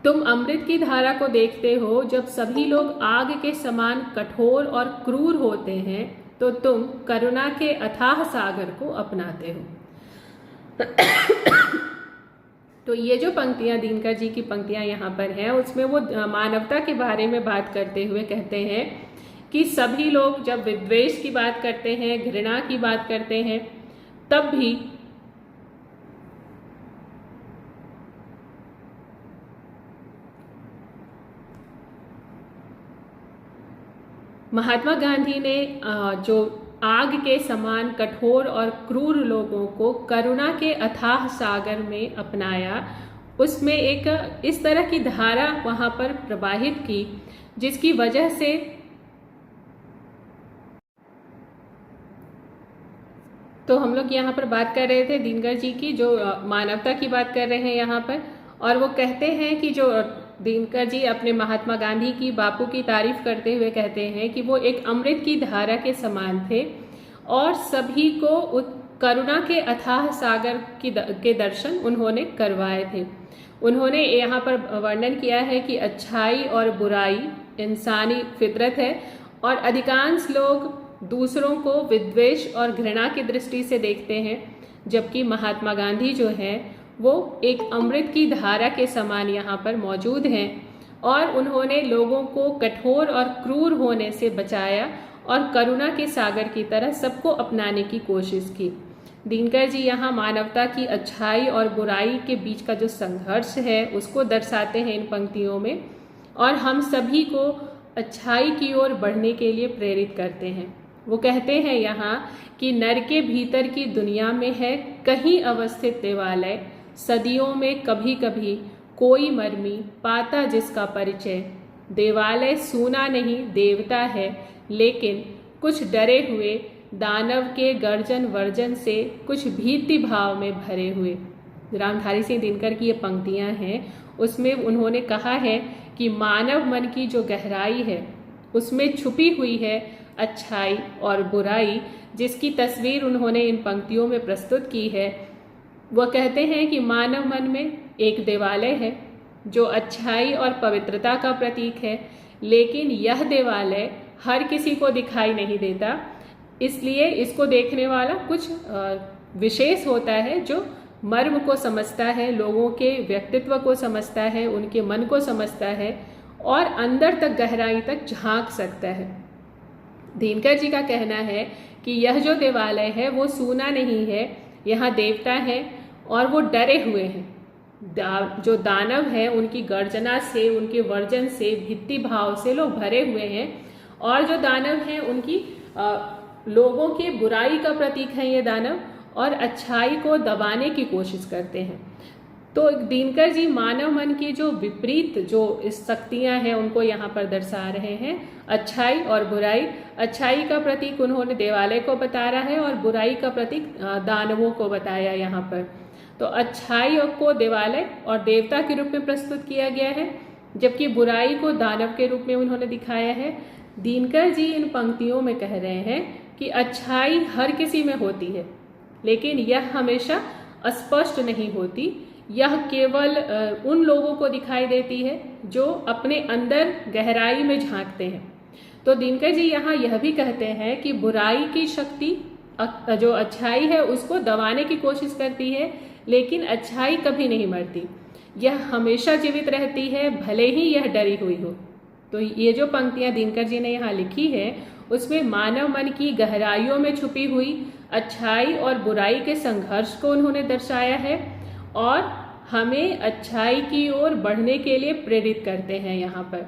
तुम अमृत की धारा को देखते हो। जब सभी लोग आग के समान कठोर और क्रूर होते हैं, तो तुम करुणा के अथाह सागर को अपनाते हो। तो ये जो पंक्तियां, दिनकर जी की पंक्तियां यहाँ पर हैं, उसमें वो मानवता के बारे में बात करते हुए कहते हैं कि सभी लोग जब विद्वेष की बात करते हैं, घृणा की बात करते हैं, तब भी महात्मा गांधी ने जो आग के समान कठोर और क्रूर लोगों को करुणा के अथाह सागर में अपनाया, उसमें एक इस तरह की धारा वहां पर प्रवाहित की, जिसकी वजह से तो हम लोग यहाँ पर बात कर रहे थे दिनकर जी की, जो मानवता की बात कर रहे हैं यहाँ पर। और वो कहते हैं कि जो दिनकर जी अपने महात्मा गांधी की, बापू की तारीफ करते हुए कहते हैं कि वो एक अमृत की धारा के समान थे और सभी को करुणा के अथाह सागर के दर्शन उन्होंने करवाए थे। उन्होंने यहाँ पर वर्णन किया है कि अच्छाई और बुराई इंसानी फितरत है और अधिकांश लोग दूसरों को विद्वेष और घृणा की दृष्टि से देखते हैं, जबकि महात्मा गांधी जो हैं वो एक अमृत की धारा के समान यहाँ पर मौजूद हैं और उन्होंने लोगों को कठोर और क्रूर होने से बचाया और करुणा के सागर की तरह सबको अपनाने की कोशिश की। दिनकर जी यहाँ मानवता की अच्छाई और बुराई के बीच का जो संघर्ष है उसको दर्शाते हैं इन पंक्तियों में, और हम सभी को अच्छाई की ओर बढ़ने के लिए प्रेरित करते हैं। वो कहते हैं यहाँ कि नर के भीतर की दुनिया में है कहीं अवस्थित देवालय, सदियों में कभी कभी कोई मर्मी पाता जिसका परिचय। देवालय सूना नहीं देवता है, लेकिन कुछ डरे हुए दानव के गर्जन वर्जन से, कुछ भीति भाव में भरे हुए। रामधारी सिंह दिनकर की ये पंक्तियां हैं, उसमें उन्होंने कहा है कि मानव मन की जो गहराई है उसमें छुपी हुई है अच्छाई और बुराई, जिसकी तस्वीर उन्होंने इन पंक्तियों में प्रस्तुत की है। वह कहते हैं कि मानव मन में एक देवालय है जो अच्छाई और पवित्रता का प्रतीक है, लेकिन यह देवालय हर किसी को दिखाई नहीं देता, इसलिए इसको देखने वाला कुछ विशेष होता है जो मर्म को समझता है, लोगों के व्यक्तित्व को समझता है, उनके मन को समझता है और अंदर तक गहराई तक झांक सकता है। दिनकर जी का कहना है कि यह जो देवालय है वो सूना नहीं है, यहाँ देवता है और वो डरे हुए हैं। जो दानव है उनकी गर्जना से, उनके वर्जन से, भित्ति भाव से लोग भरे हुए हैं, और जो दानव हैं उनकी लोगों के बुराई का प्रतीक है ये दानव, और अच्छाई को दबाने की कोशिश करते हैं। तो दिनकर जी मानव मन की जो विपरीत जो इस शक्तियां हैं उनको यहाँ पर दर्शा रहे हैं, अच्छाई और बुराई। अच्छाई का प्रतीक उन्होंने देवालय को बता रहा है और बुराई का प्रतीक दानवों को बताया यहाँ पर। तो अच्छाई को देवालय और देवता के रूप में प्रस्तुत किया गया है, जबकि बुराई को दानव के रूप में उन्होंने दिखाया है। दिनकर जी इन पंक्तियों में कह रहे हैं कि अच्छाई हर किसी में होती है, लेकिन यह हमेशा स्पष्ट नहीं होती, यह केवल उन लोगों को दिखाई देती है जो अपने अंदर गहराई में झांकते हैं। तो दिनकर जी यहाँ यह भी कहते हैं कि बुराई की शक्ति जो अच्छाई है उसको दबाने की कोशिश करती है, लेकिन अच्छाई कभी नहीं मरती, यह हमेशा जीवित रहती है, भले ही यह डरी हुई हो। तो ये जो पंक्तियां दिनकर जी ने यहाँ लिखी है उसमें मानव मन की गहराइयों में छुपी हुई अच्छाई और बुराई के संघर्ष को उन्होंने दर्शाया है, और हमें अच्छाई की ओर बढ़ने के लिए प्रेरित करते हैं। यहाँ पर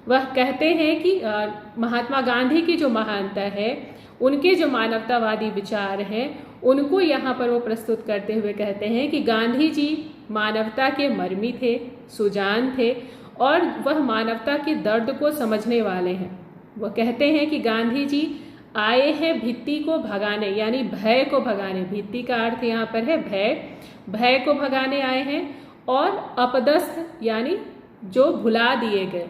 वह कहते हैं कि महात्मा गांधी की जो महानता है, उनके जो मानवतावादी विचार हैं, उनको यहाँ पर वो प्रस्तुत करते हुए कहते हैं कि गांधी जी मानवता के मर्मी थे, सुजान थे और वह मानवता के दर्द को समझने वाले हैं। वह कहते हैं कि गांधी जी आए हैं भित्ति को भगाने, यानी भय को भगाने। भित्ति का अर्थ यहाँ पर है भय, भय को भगाने आए हैं। और अपदस्थ यानी जो भुला दिए गए,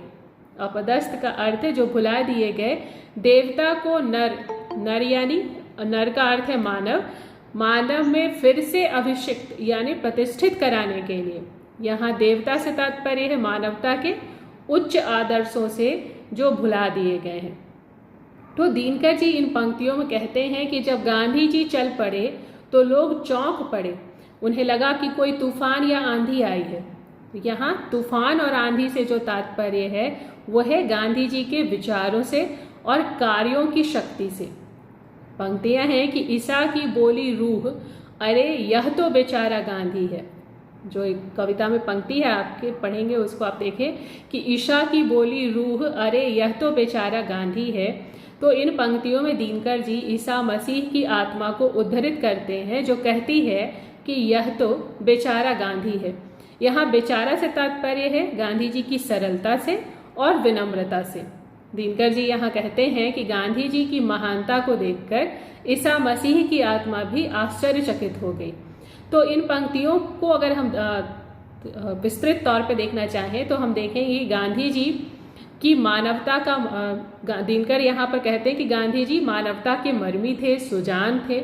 अपदस्थ का अर्थ है जो भुला दिए गए, देवता को नर, नर यानी नर का अर्थ है मानव, मानव में फिर से अभिषिक्त यानी प्रतिष्ठित कराने के लिए। यहाँ देवता से तात्पर्य है मानवता के उच्च आदर्शों से जो भुला दिए गए हैं। तो दिनकर जी इन पंक्तियों में कहते हैं कि जब गांधी जी चल पड़े तो लोग चौंक पड़े, उन्हें लगा कि कोई तूफान या आंधी आई है। यहाँ तूफान और आंधी से जो तात्पर्य है वो है गांधी जी के विचारों से और कार्यों की शक्ति से। पंक्तियां हैं कि ईसा की बोली रूह, अरे यह तो बेचारा गांधी है। जो एक कविता में पंक्ति है, आपके पढ़ेंगे उसको आप देखें कि ईसा की बोली रूह, अरे यह तो बेचारा गांधी है। तो इन पंक्तियों में दिनकर जी ईसा मसीह की आत्मा को उद्धृत करते हैं, जो कहती है कि यह तो बेचारा गांधी है। यहाँ बेचारा से तात्पर्य है गांधी जी की सरलता से और विनम्रता से। दिनकर जी यहाँ कहते हैं कि गांधी जी की महानता को देखकर ईसा मसीह की आत्मा भी आश्चर्यचकित हो गई। तो इन पंक्तियों को अगर हम विस्तृत तौर पे देखना चाहें तो हम देखेंगे गांधी जी की मानवता का, दिनकर यहाँ पर कहते हैं कि गांधी जी मानवता के मर्मी थे, सुजान थे।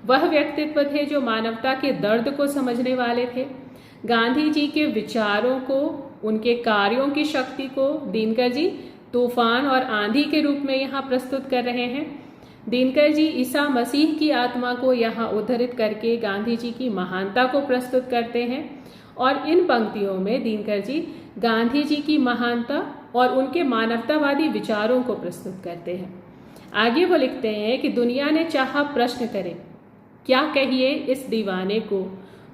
वह व्यक्तित्व थे जो मानवता के दर्द को समझने वाले थे। गांधी जी के विचारों को, उनके कार्यों की शक्ति को दिनकर जी तूफान और आंधी के रूप में यहाँ प्रस्तुत कर रहे हैं। दिनकर जी ईसा मसीह की आत्मा को यहाँ उद्धृत करके गांधी जी की महानता को प्रस्तुत करते हैं। और इन पंक्तियों में दिनकर जी गांधी जी की महानता और उनके मानवतावादी विचारों को प्रस्तुत करते हैं। आगे वो लिखते हैं कि दुनिया ने चाहा प्रश्न करे, क्या कहिए इस दीवाने को,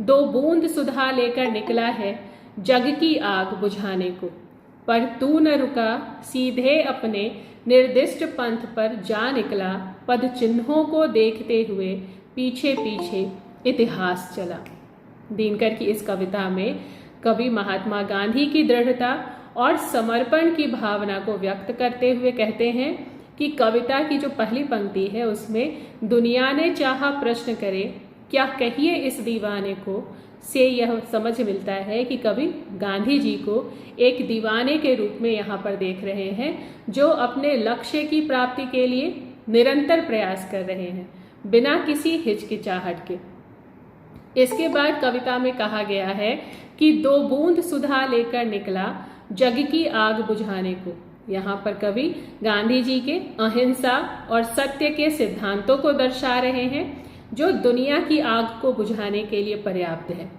2 बूंद सुधा लेकर निकला है जग की आग बुझाने को। पर तू न रुका, सीधे अपने निर्दिष्ट पंथ पर जा निकला, पद चिन्हों को देखते हुए पीछे पीछे इतिहास चला। दिनकर की इस कविता में कवि महात्मा गांधी की दृढ़ता और समर्पण की भावना को व्यक्त करते हुए कहते हैं कि कविता की जो पहली पंक्ति है उसमें दुनिया ने चाहा प्रश्न करे, क्या कहिए इस दीवाने को, से यह समझ मिलता है कि कवि गांधी जी को एक दीवाने के रूप में यहाँ पर देख रहे हैं, जो अपने लक्ष्य की प्राप्ति के लिए निरंतर प्रयास कर रहे हैं बिना किसी हिचकिचाहट के। इसके बाद कविता में कहा गया है कि 2 बूंद सुधा लेकर निकला जग की आग बुझाने को। यहाँ पर कवि गांधी जी के अहिंसा और सत्य के सिद्धांतों को दर्शा रहे हैं, जो दुनिया की आग को बुझाने के लिए पर्याप्त है।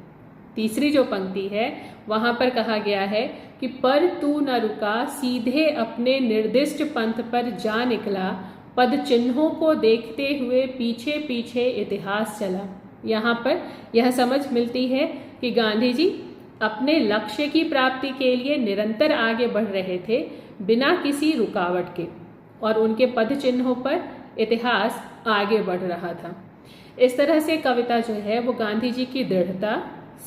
तीसरी जो पंक्ति है वहां पर कहा गया है कि पर तू न रुका, सीधे अपने निर्दिष्ट पंथ पर जा निकला, पद चिन्हों को देखते हुए पीछे पीछे इतिहास चला। यहाँ पर यह समझ मिलती है कि गांधी जी अपने लक्ष्य की प्राप्ति के लिए निरंतर आगे बढ़ रहे थे बिना किसी रुकावट के, और उनके पद चिन्हों पर इतिहास आगे बढ़ रहा था। इस तरह से कविता जो है वो गांधी जी की दृढ़ता,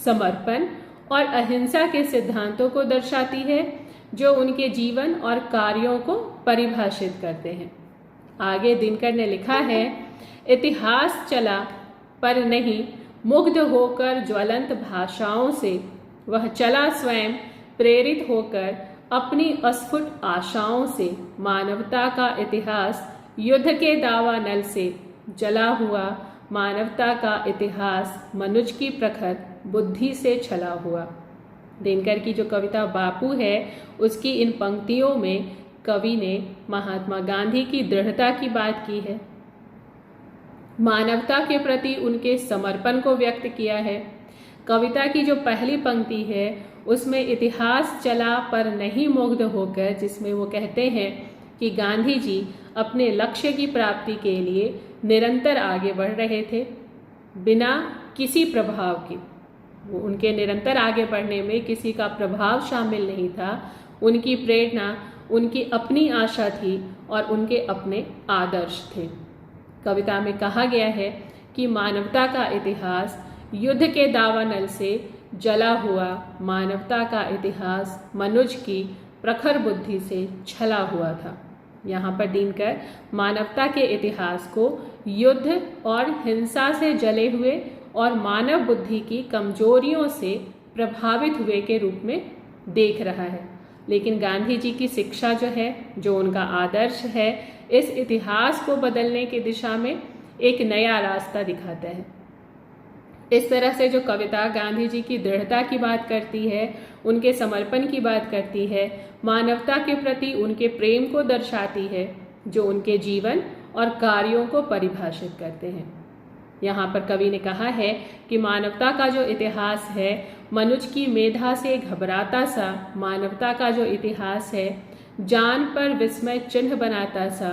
समर्पण और अहिंसा के सिद्धांतों को दर्शाती है, जो उनके जीवन और कार्यों को परिभाषित करते हैं। आगे दिनकर ने लिखा है, इतिहास चला पर नहीं मुग्ध होकर ज्वलंत भाषाओं से, वह चला स्वयं प्रेरित होकर अपनी अस्फुट आशाओं से। मानवता का इतिहास युद्ध के दावा नल से जला हुआ, मानवता का इतिहास मनुज की प्रखर बुद्धि से छला हुआ। दिनकर की जो कविता बापू है उसकी इन पंक्तियों में कवि ने महात्मा गांधी की दृढ़ता की बात की है, मानवता के प्रति उनके समर्पण को व्यक्त किया है। कविता की जो पहली पंक्ति है उसमें इतिहास चला पर नहीं मुग्ध होकर, जिसमें वो कहते हैं कि गांधी जी अपने लक्ष्य की प्राप्ति के लिए निरंतर आगे बढ़ रहे थे बिना किसी प्रभाव के। उनके निरंतर आगे बढ़ने में किसी का प्रभाव शामिल नहीं था। उनकी प्रेरणा उनकी अपनी आशा थी और उनके अपने आदर्श थे। कविता में कहा गया है कि मानवता का इतिहास युद्ध के दावानल से जला हुआ, मानवता का इतिहास मनुष्य की प्रखर बुद्धि से छला हुआ था। यहाँ पर दिनकर मानवता के इतिहास को युद्ध और हिंसा से जले हुए और मानव बुद्धि की कमजोरियों से प्रभावित हुए के रूप में देख रहा है। लेकिन गांधी जी की शिक्षा जो है, जो उनका आदर्श है, इस इतिहास को बदलने की दिशा में एक नया रास्ता दिखाता है। इस तरह से जो कविता गांधी जी की दृढ़ता की बात करती है, उनके समर्पण की बात करती है, मानवता के प्रति उनके प्रेम को दर्शाती है, जो उनके जीवन और कार्यों को परिभाषित करते हैं। यहाँ पर कवि ने कहा है कि मानवता का जो इतिहास है मनुष्य की मेधा से घबराता सा, मानवता का जो इतिहास है जान पर विस्मय चिन्ह बनाता सा,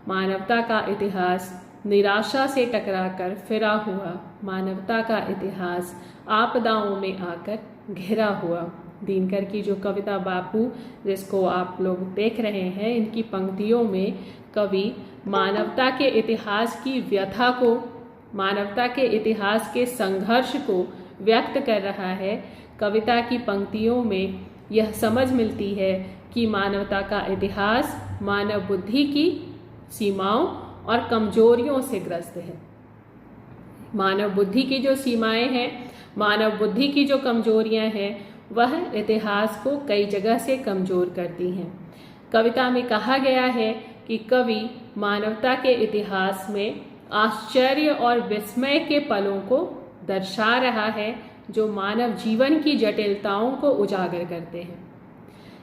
मानवता का इतिहास निराशा से टकराकर फिरा हुआ, मानवता का इतिहास आपदाओं में आकर घिरा हुआ। दिनकर की जो कविता बापू, जिसको आप लोग देख रहे हैं, इनकी पंक्तियों में कवि मानवता के इतिहास की व्यथा को, मानवता के इतिहास के संघर्ष को व्यक्त कर रहा है। कविता की पंक्तियों में यह समझ मिलती है कि मानवता का इतिहास मानव बुद्धि की सीमाओं और कमजोरियों से ग्रस्त है। मानव बुद्धि की जो सीमाएं हैं, मानव बुद्धि की जो कमजोरियां हैं, वह इतिहास को कई जगह से कमजोर करती हैं। कविता में कहा गया है कि कवि मानवता के इतिहास में आश्चर्य और विस्मय के पलों को दर्शा रहा है, जो मानव जीवन की जटिलताओं को उजागर करते हैं।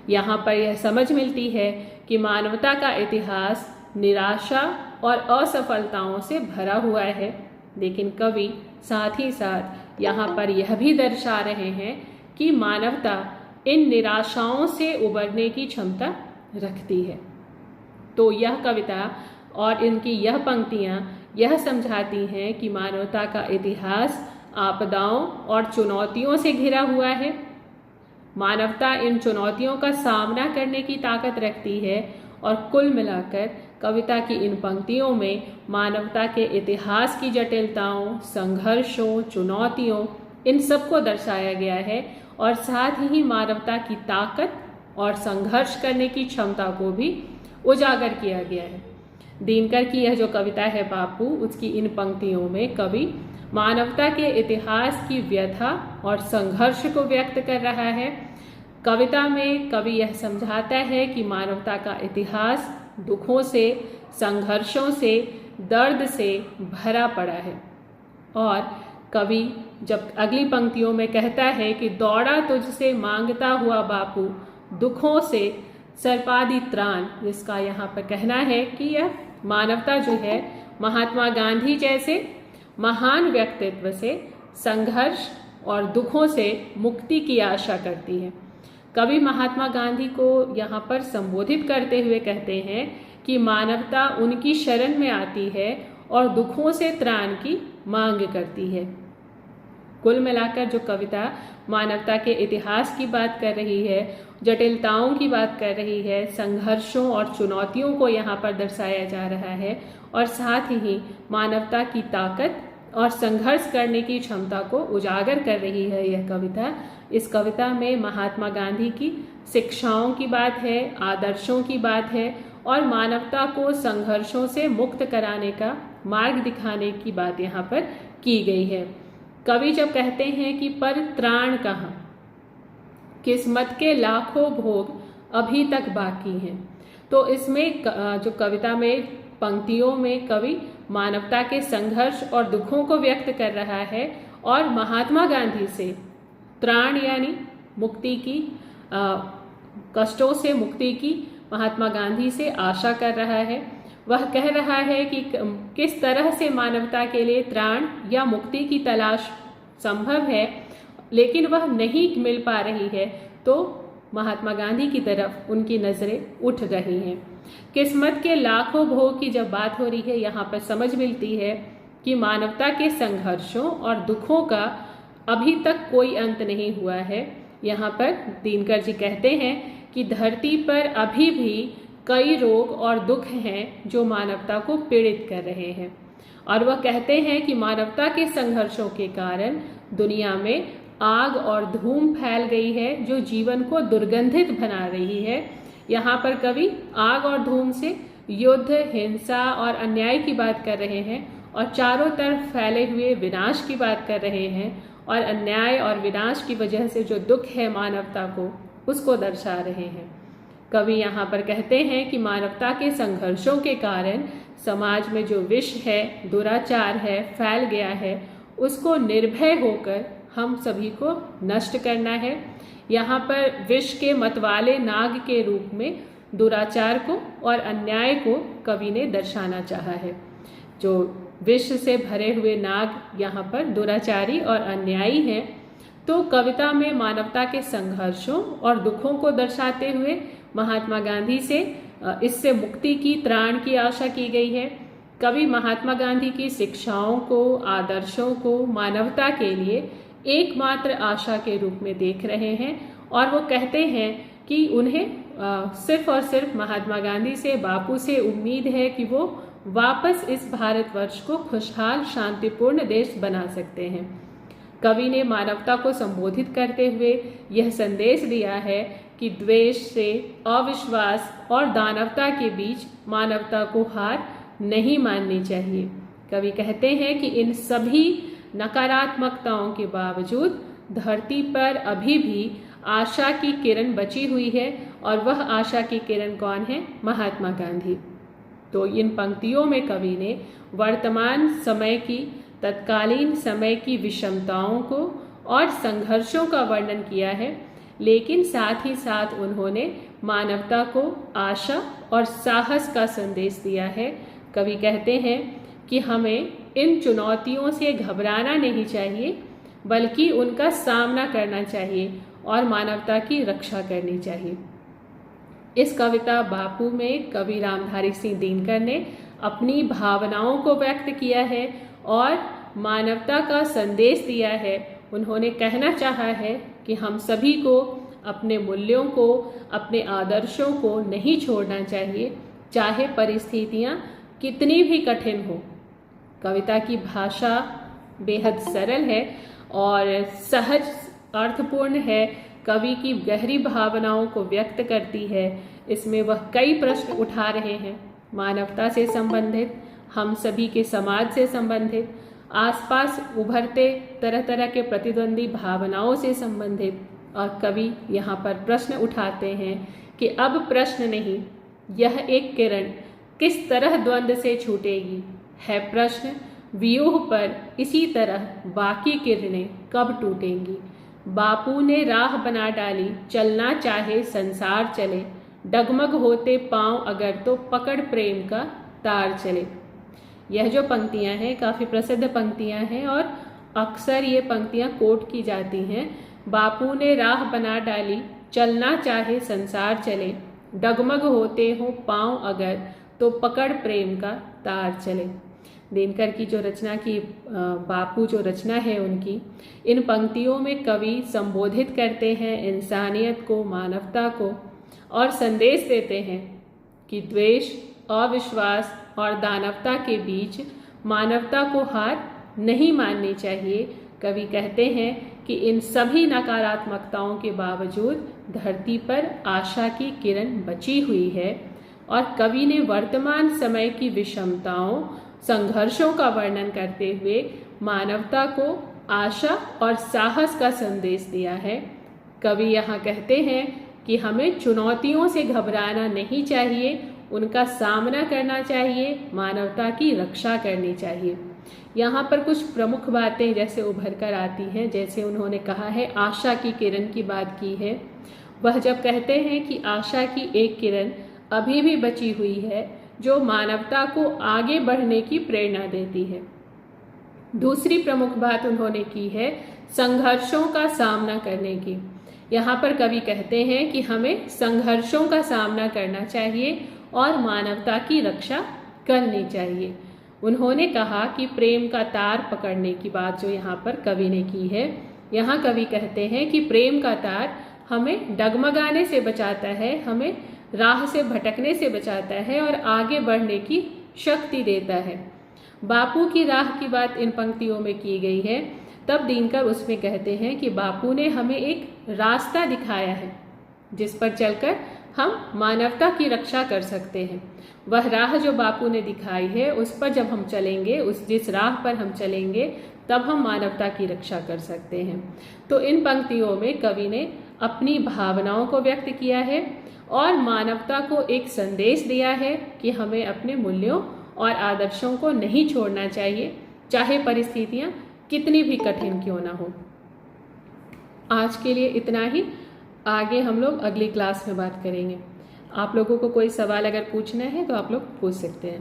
यहाँ पर यह समझ मिलती है कि मानवता का इतिहास निराशा और असफलताओं से भरा हुआ है, लेकिन कवि साथ ही साथ यहाँ पर यह भी दर्शा रहे हैं कि मानवता इन निराशाओं से उबरने की क्षमता रखती है। तो यह कविता और इनकी यह पंक्तियाँ यह समझाती हैं कि मानवता का इतिहास आपदाओं और चुनौतियों से घिरा हुआ है। मानवता इन चुनौतियों का सामना करने की ताकत रखती है और कुल मिलाकर कविता की इन पंक्तियों में मानवता के इतिहास की जटिलताओं, संघर्षों, चुनौतियों, इन सबको दर्शाया गया है और साथ ही मानवता की ताकत और संघर्ष करने की क्षमता को भी उजागर किया गया है। दिनकर की यह जो कविता है बापू, उसकी इन पंक्तियों में कवि मानवता के इतिहास की व्यथा और संघर्ष को व्यक्त कर रहा है। कविता में कवि यह समझाता है कि मानवता का इतिहास दुखों से, संघर्षों से, दर्द से भरा पड़ा है। और कवि जब अगली पंक्तियों में कहता है कि दौड़ा तुझसे मांगता हुआ बापू दुखों से सर्पादि त्राण, जिसका यहाँ पर कहना है कि यह मानवता जो है महात्मा गांधी जैसे महान व्यक्तित्व से संघर्ष और दुखों से मुक्ति की आशा करती है। कवि महात्मा गांधी को यहाँ पर संबोधित करते हुए कहते हैं कि मानवता उनकी शरण में आती है और दुखों से त्राण की मांग करती है। कुल मिलाकर जो कविता मानवता के इतिहास की बात कर रही है, जटिलताओं की बात कर रही है, संघर्षों और चुनौतियों को यहाँ पर दर्शाया जा रहा है और साथ ही मानवता की ताकत और संघर्ष करने की क्षमता को उजागर कर रही है यह कविता। इस कविता में महात्मा गांधी की शिक्षाओं की बात है, आदर्शों की बात है और मानवता को संघर्षों से मुक्त कराने का मार्ग दिखाने की बात यहाँ पर की गई है। कवि जब कहते हैं कि पर त्राण कहाँ, किस्मत के लाखों भोग अभी तक बाकी हैं, तो इसमें जो कविता में पंक्तियों में कवि मानवता के संघर्ष और दुखों को व्यक्त कर रहा है और महात्मा गांधी से त्राण यानी मुक्ति की, कष्टों से मुक्ति की महात्मा गांधी से आशा कर रहा है। वह कह रहा है कि किस तरह से मानवता के लिए त्राण या मुक्ति की तलाश संभव है, लेकिन वह नहीं मिल पा रही है, तो महात्मा गांधी की तरफ उनकी नज़रें उठ रही हैं। किस्मत के लाखों भोग की जब बात हो रही है, यहाँ पर समझ मिलती है कि मानवता के संघर्षों और दुखों का अभी तक कोई अंत नहीं हुआ है। यहाँ पर दिनकर जी कहते हैं कि धरती पर अभी भी कई रोग और दुख हैं जो मानवता को पीड़ित कर रहे हैं, और वह कहते हैं कि मानवता के संघर्षों के कारण दुनिया में आग और धूम फैल गई है जो जीवन को दुर्गंधित बना रही है। यहाँ पर कवि आग और धूम से युद्ध, हिंसा और अन्याय की बात कर रहे हैं, और चारों तरफ फैले हुए विनाश की बात कर रहे हैं, और अन्याय और विनाश की वजह से जो दुख है मानवता को, उसको दर्शा रहे हैं। कवि यहाँ पर कहते हैं कि मानवता के संघर्षों के कारण समाज में जो विष है, दुराचार है, फैल गया है, उसको निर्भय होकर हम सभी को नष्ट करना है। यहाँ पर विष के मतवाले नाग के रूप में दुराचार को और अन्याय को कवि ने दर्शाना चाहा है। जो विष से भरे हुए नाग यहाँ पर दुराचारी और अन्यायी हैं। तो कविता में मानवता के संघर्षों और दुखों को दर्शाते हुए महात्मा गांधी से इससे मुक्ति की, त्राण की आशा की गई है। कवि महात्मा गांधी की शिक्षाओं को, आदर्शों को मानवता के लिए एकमात्र आशा के रूप में देख रहे हैं, और वो कहते हैं कि उन्हें सिर्फ और सिर्फ महात्मा गांधी से, बापू से उम्मीद है कि वो वापस इस भारतवर्ष को खुशहाल, शांतिपूर्ण देश बना सकते हैं। कवि ने मानवता को संबोधित करते हुए यह संदेश दिया है कि द्वेष से, अविश्वास और दानवता के बीच मानवता को हार नहीं माननी चाहिए। कवि कहते हैं कि इन सभी नकारात्मकताओं के बावजूद धरती पर अभी भी आशा की किरण बची हुई है, और वह आशा की किरण कौन है? महात्मा गांधी। तो इन पंक्तियों में कवि ने वर्तमान समय की, तत्कालीन समय की विषमताओं को और संघर्षों का वर्णन किया है, लेकिन साथ ही साथ उन्होंने मानवता को आशा और साहस का संदेश दिया है। कवि कहते हैं कि हमें इन चुनौतियों से घबराना नहीं चाहिए, बल्कि उनका सामना करना चाहिए और मानवता की रक्षा करनी चाहिए। इस कविता बापू में कवि रामधारी सिंह दिनकर ने अपनी भावनाओं को व्यक्त किया है और मानवता का संदेश दिया है। उन्होंने कहना चाहा है कि हम सभी को अपने मूल्यों को, अपने आदर्शों को नहीं छोड़ना चाहिए, चाहे परिस्थितियां कितनी भी कठिन हो। कविता की भाषा बेहद सरल है और सहज, अर्थपूर्ण है। कवि की गहरी भावनाओं को व्यक्त करती है। इसमें वह कई प्रश्न उठा रहे हैं, मानवता से संबंधित, हम सभी के समाज से संबंधित, आसपास उभरते तरह तरह के प्रतिद्वंदी भावनाओं से संबंधित। और कवि यहाँ पर प्रश्न उठाते हैं कि अब प्रश्न नहीं, यह एक किरण किस तरह द्वंद्व से छूटेगी है प्रश्न। व्यूह पर इसी तरह बाकी किरणें कब टूटेंगी। बापू ने राह बना डाली, चलना चाहे संसार चले, डगमग होते पांव अगर तो पकड़ प्रेम का तार चले। यह जो पंक्तियां हैं काफ़ी प्रसिद्ध पंक्तियां हैं और अक्सर ये पंक्तियां कोट की जाती हैं। बापू ने राह बना डाली, चलना चाहे संसार चले, डगमग होते हो पांव अगर तो पकड़ प्रेम का तार चले। दिनकर की जो रचना की बापू जो रचना है उनकी, इन पंक्तियों में कवि संबोधित करते हैं इंसानियत को, मानवता को, और संदेश देते हैं कि द्वेष, अविश्वास और दानवता के बीच मानवता को हार नहीं माननी चाहिए। कवि कहते हैं कि इन सभी नकारात्मकताओं के बावजूद धरती पर आशा की किरण बची हुई है, और कवि ने वर्तमान समय की विषमताओं, संघर्षों का वर्णन करते हुए मानवता को आशा और साहस का संदेश दिया है। कवि यहाँ कहते हैं कि हमें चुनौतियों से घबराना नहीं चाहिए, उनका सामना करना चाहिए, मानवता की रक्षा करनी चाहिए। यहाँ पर कुछ प्रमुख बातें जैसे उभर कर आती हैं, जैसे उन्होंने कहा है आशा की किरण की बात की है। वह जब कहते हैं कि आशा की एक किरण अभी भी बची हुई है जो मानवता को आगे बढ़ने की प्रेरणा देती है। दूसरी प्रमुख बात उन्होंने की है संघर्षों का सामना करने की। यहाँ पर कवि कहते हैं कि हमें संघर्षों का सामना करना चाहिए और मानवता की रक्षा करनी चाहिए। उन्होंने कहा कि प्रेम का तार पकड़ने की बात जो यहाँ पर कवि ने की है, यहाँ कवि कहते हैं कि प्रेम का तार हमें डगमगाने से बचाता है, हमें राह से भटकने से बचाता है और आगे बढ़ने की शक्ति देता है। बापू की राह की बात इन पंक्तियों में की गई है। तब दिनकर उसमें कहते हैं कि बापू ने हमें एक रास्ता दिखाया है जिस पर चलकर हम मानवता की रक्षा कर सकते हैं। वह राह जो बापू ने दिखाई है उस पर जब हम चलेंगे, जिस राह पर हम चलेंगे, तब हम मानवता की रक्षा कर सकते हैं। तो इन पंक्तियों में कवि ने अपनी भावनाओं को व्यक्त किया है और मानवता को एक संदेश दिया है कि हमें अपने मूल्यों और आदर्शों को नहीं छोड़ना चाहिए, चाहे परिस्थितियां कितनी भी कठिन क्यों ना हो। आज के लिए इतना ही। आगे हम लोग अगली क्लास में बात करेंगे। आप लोगों को कोई सवाल अगर पूछना है तो आप लोग पूछ सकते हैं।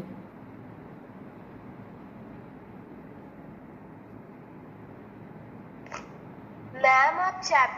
मैम आप